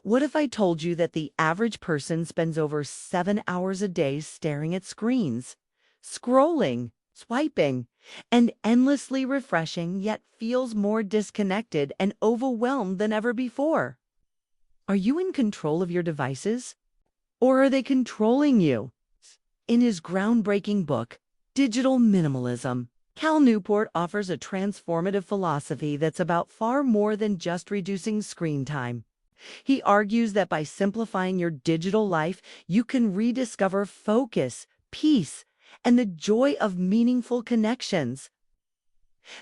What if I told you that the average person spends over 7 hours a day staring at screens, scrolling, swiping, and endlessly refreshing, yet feels more disconnected and overwhelmed than ever before? Are you in control of your devices, or are they controlling you? In his groundbreaking book, Digital Minimalism, Cal Newport offers a transformative philosophy that's about far more than just reducing screen time. He argues that by simplifying your digital life, you can rediscover focus, peace, and the joy of meaningful connections.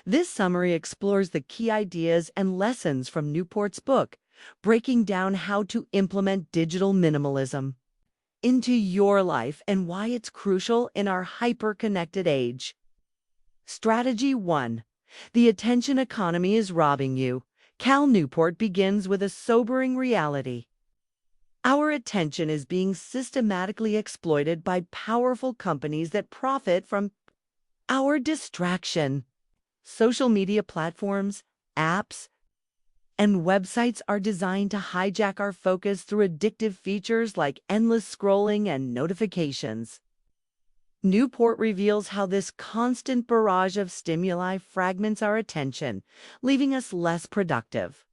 This summary explores the key ideas and lessons from Newport's book, breaking down how to implement digital minimalism into your life and why it's crucial in our hyper-connected age. Strategy 1. The attention economy is robbing you. Cal Newport begins with a sobering reality. Our attention is being systematically exploited by powerful companies that profit from our distraction. Social media platforms, apps, and websites are designed to hijack our focus through addictive features like endless scrolling and notifications. Newport reveals how this constant barrage of stimuli fragments our attention, leaving us less productive,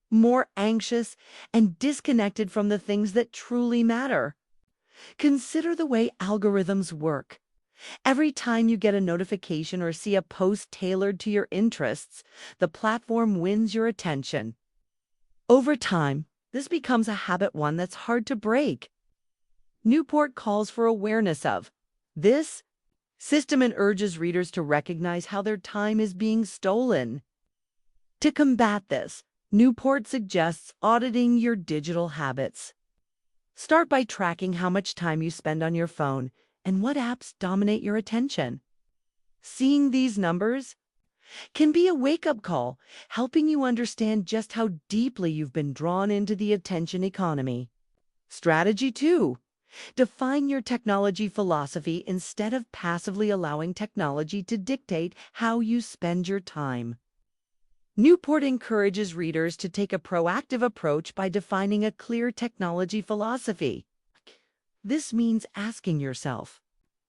more anxious, and disconnected from the things that truly matter. Consider the way algorithms work. Every time you get a notification or see a post tailored to your interests, the platform wins your attention. Over time, this becomes a habit, one that's hard to break. Newport calls for awareness of this system and urges readers to recognize how their time is being stolen. To combat this, Newport suggests auditing your digital habits. Start by tracking how much time you spend on your phone and what apps dominate your attention. Seeing these numbers can be a wake-up call, helping you understand just how deeply you've been drawn into the attention economy. Strategy 2. Define your technology philosophy instead of passively allowing technology to dictate how you spend your time. Newport encourages readers to take a proactive approach by defining a clear technology philosophy. This means asking yourself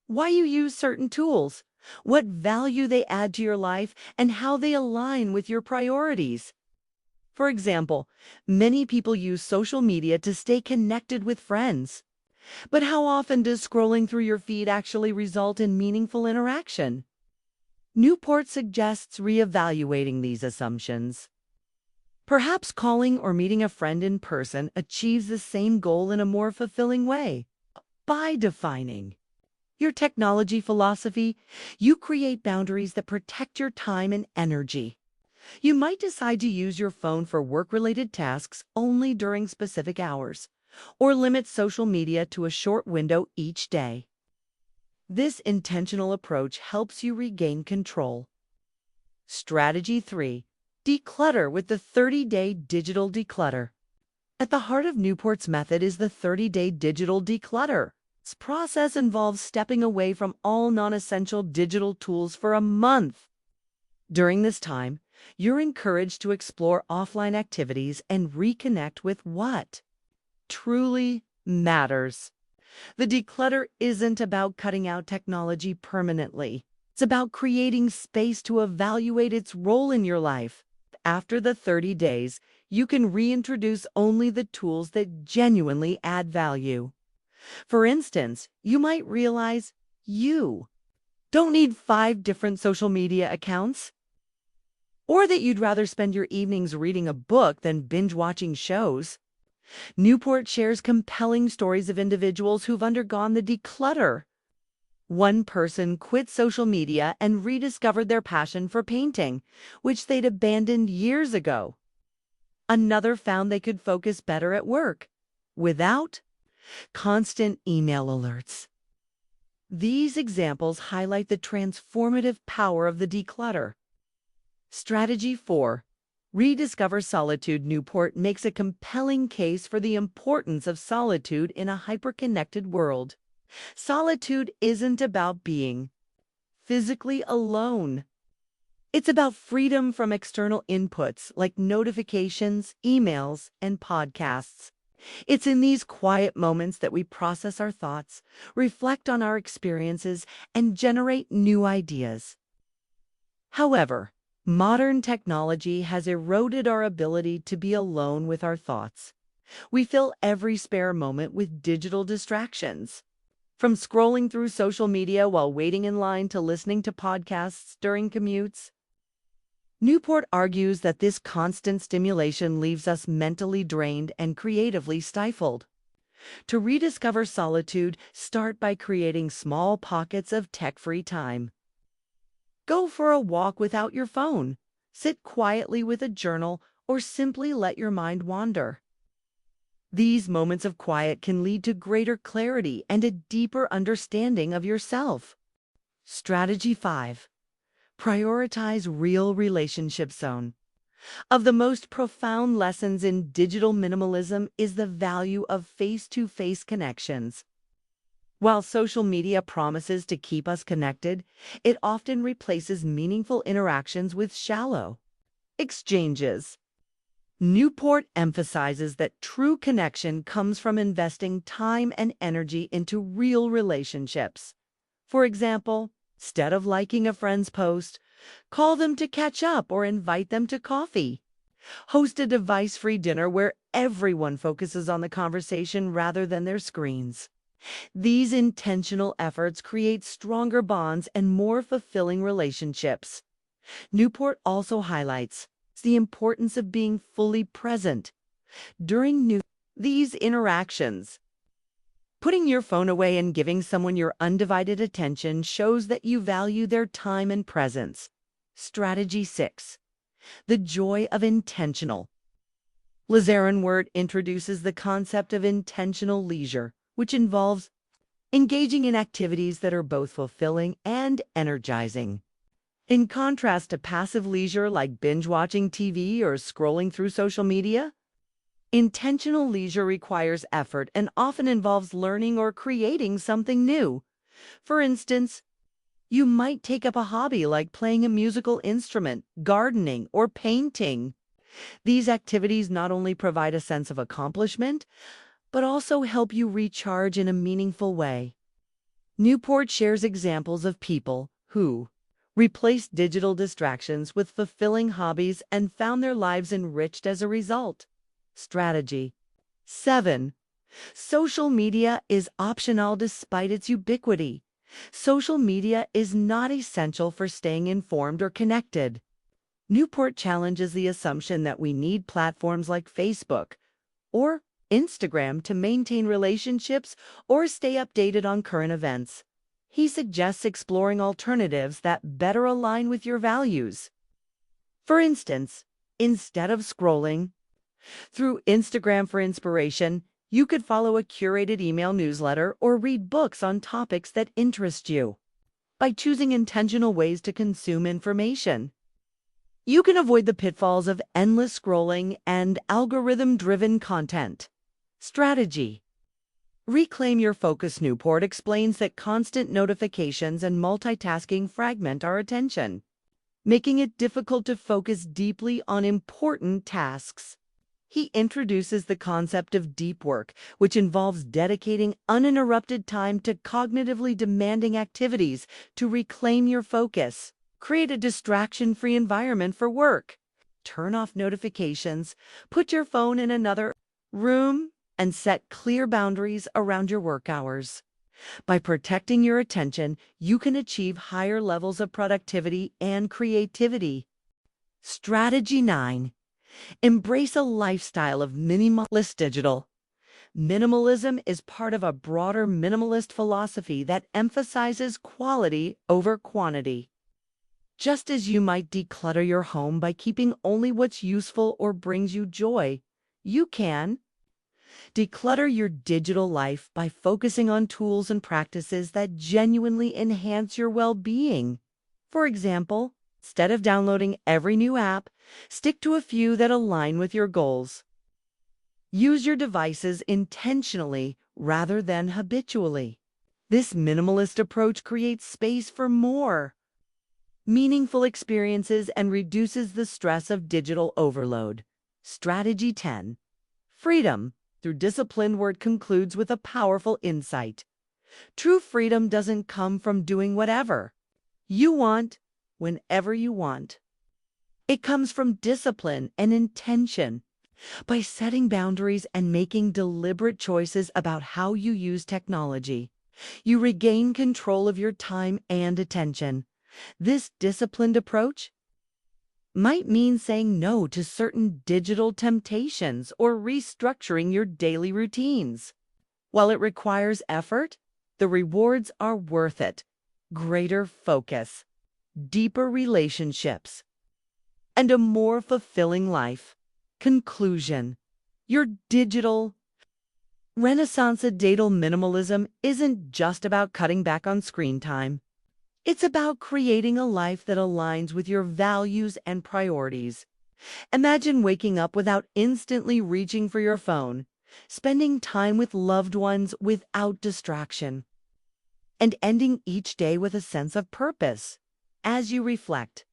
why you use certain tools, what value they add to your life, and how they align with your priorities. For example, many people use social media to stay connected with friends. But how often does scrolling through your feed actually result in meaningful interaction? Newport suggests reevaluating these assumptions. Perhaps calling or meeting a friend in person achieves the same goal in a more fulfilling way. By defining your technology philosophy, you create boundaries that protect your time and energy. You might decide to use your phone for work-related tasks only during specific hours, or limit social media to a short window each day. This intentional approach helps you regain control. Strategy 3. Declutter with the 30-day digital declutter. At the heart of Newport's method is the 30-day digital declutter. This process involves stepping away from all non-essential digital tools for a month. During this time, you're encouraged to explore offline activities and reconnect with what truly matters. The declutter isn't about cutting out technology permanently. It's about creating space to evaluate its role in your life. After the 30 days, you can reintroduce only the tools that genuinely add value. For instance, you might realize you don't need 5 different social media accounts, or that you'd rather spend your evenings reading a book than binge-watching shows. Newport shares compelling stories of individuals who've undergone the declutter. One person quit social media and rediscovered their passion for painting, which they'd abandoned years ago. Another found they could focus better at work without constant email alerts. These examples highlight the transformative power of the declutter. Strategy 4. Rediscover solitude. Newport makes a compelling case for the importance of solitude in a hyperconnected world. Solitude isn't about being physically alone. It's about freedom from external inputs like notifications, emails, and podcasts. It's in these quiet moments that we process our thoughts, reflect on our experiences, and generate new ideas. However, modern technology has eroded our ability to be alone with our thoughts. We fill every spare moment with digital distractions. From scrolling through social media while waiting in line to listening to podcasts during commutes, Newport argues that this constant stimulation leaves us mentally drained and creatively stifled. To rediscover solitude, start by creating small pockets of tech-free time. Go for a walk without your phone. Sit quietly with a journal or simply let your mind wander. These moments of quiet can lead to greater clarity and a deeper understanding of yourself. Strategy 5. Prioritize real relationship zone. Of the most profound lessons in digital minimalism is the value of face-to-face connections. While social media promises to keep us connected, it often replaces meaningful interactions with shallow exchanges. Newport emphasizes that true connection comes from investing time and energy into real relationships. For example, instead of liking a friend's post, call them to catch up or invite them to coffee. Host a device-free dinner where everyone focuses on the conversation rather than their screens. These intentional efforts create stronger bonds and more fulfilling relationships. Newport also highlights the importance of being fully present during these interactions. Putting your phone away and giving someone your undivided attention shows that you value their time and presence. Strategy 6. The joy of intentional. Lazarin introduces the concept of intentional leisure, which involves engaging in activities that are both fulfilling and energizing. In contrast to passive leisure like binge-watching TV or scrolling through social media, intentional leisure requires effort and often involves learning or creating something new. For instance, you might take up a hobby like playing a musical instrument, gardening, or painting. These activities not only provide a sense of accomplishment, but also help you recharge in a meaningful way. Newport shares examples of people who replaced digital distractions with fulfilling hobbies and found their lives enriched as a result. Strategy 7. Social media is optional despite its ubiquity. Social media is not essential for staying informed or connected. Newport challenges the assumption that we need platforms like Facebook or Instagram to maintain relationships or stay updated on current events. He suggests exploring alternatives that better align with your values. For instance, instead of scrolling through Instagram for inspiration, you could follow a curated email newsletter or read books on topics that interest you. By choosing intentional ways to consume information, you can avoid the pitfalls of endless scrolling and algorithm-driven content. Strategy. Reclaim your focus. Newport explains that constant notifications and multitasking fragment our attention, making it difficult to focus deeply on important tasks. He introduces the concept of deep work, which involves dedicating uninterrupted time to cognitively demanding activities to reclaim your focus. Create a distraction-free environment for work. Turn off notifications, put your phone in another room, and set clear boundaries around your work hours. By protecting your attention, you can achieve higher levels of productivity and creativity. Strategy 9. Embrace a lifestyle of minimalist digital. Minimalism is part of a broader minimalist philosophy that emphasizes quality over quantity. Just as you might declutter your home by keeping only what's useful or brings you joy, you can declutter your digital life by focusing on tools and practices that genuinely enhance your well-being. For example, instead of downloading every new app, stick to a few that align with your goals. Use your devices intentionally rather than habitually. This minimalist approach creates space for more meaningful experiences and reduces the stress of digital overload. Strategy 10. Freedom. through disciplined where it concludes with a powerful insight. True freedom doesn't come from doing whatever you want, whenever you want. It comes from discipline and intention. By setting boundaries and making deliberate choices about how you use technology, you regain control of your time and attention. This disciplined approach might mean saying no to certain digital temptations or restructuring your daily routines. While it requires effort, the rewards are worth it. Greater focus, deeper relationships, and a more fulfilling life. Conclusion: your digital renaissance of digital minimalism isn't just about cutting back on screen time. It's about creating a life that aligns with your values and priorities. Imagine waking up without instantly reaching for your phone, spending time with loved ones without distraction, and ending each day with a sense of purpose. As you reflect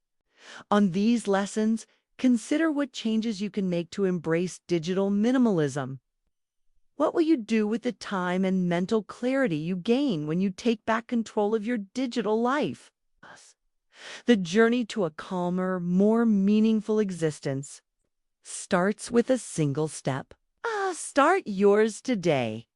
on these lessons, consider what changes you can make to embrace digital minimalism. What will you do with the time and mental clarity you gain when you take back control of your digital life? The journey to a calmer, more meaningful existence starts with a single step. Start yours today.